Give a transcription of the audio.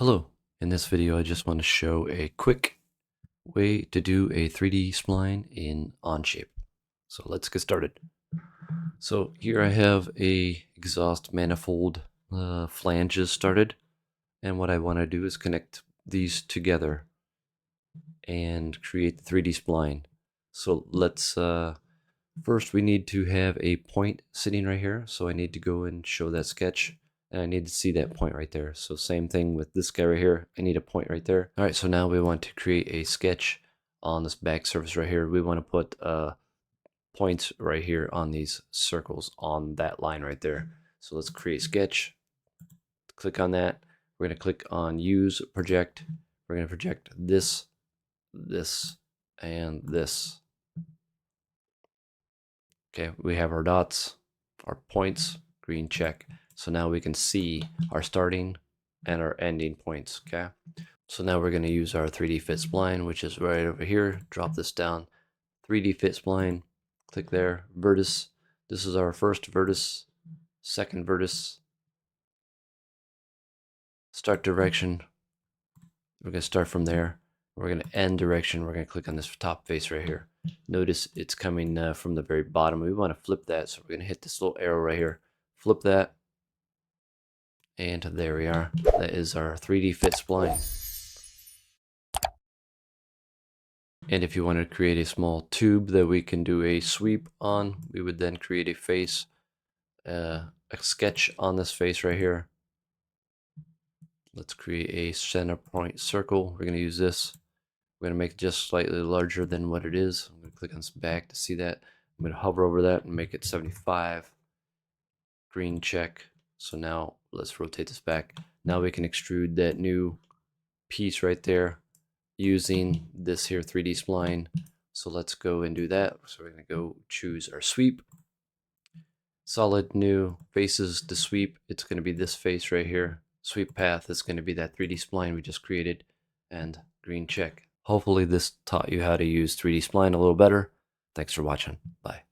Hello, in this video I just want to show a quick way to do a 3D spline in OnShape. So let's get started. So here I have a exhaust manifold flanges started, and what I want to do is connect these together and create the 3D spline. So let's first we need to have a point sitting right here, so I need to go and show that sketch. And I need to see that point right there. So same thing with this guy right here. I need a point right there. All right, so now we want to create a sketch on this back surface right here. We want to put points right here on these circles on that line right there. So let's create sketch. Click on that. We're going to click on use project. We're going to project this, this, and this. Okay, we have our dots, our points, green check. So now we can see our starting and our ending points, okay? So now we're going to use our 3D Fit Spline, which is right over here. Drop this down, 3D Fit Spline, click there, vertex. This is our first vertex, second vertex, start direction. We're going to start from there. We're going to end direction. We're going to click on this top face right here. Notice it's coming from the very bottom. We want to flip that, so we're going to hit this little arrow right here. Flip that. And there we are. That is our 3D Fit Spline. And if you wanted to create a small tube that we can do a sweep on, we would then create a face, a sketch on this face right here. Let's create a center point circle. We're going to use this. We're going to make it just slightly larger than what it is. I'm going to click on this back to see that. I'm going to hover over that and make it 75. Green check. So now let's rotate this back. Now we can extrude that new piece right there using this here 3D spline. So let's go and do that. So we're going to go choose our sweep. Solid new faces to sweep. It's going to be this face right here. Sweep path is going to be that 3D spline we just created, and green check. Hopefully this taught you how to use 3D spline a little better. Thanks for watching. Bye.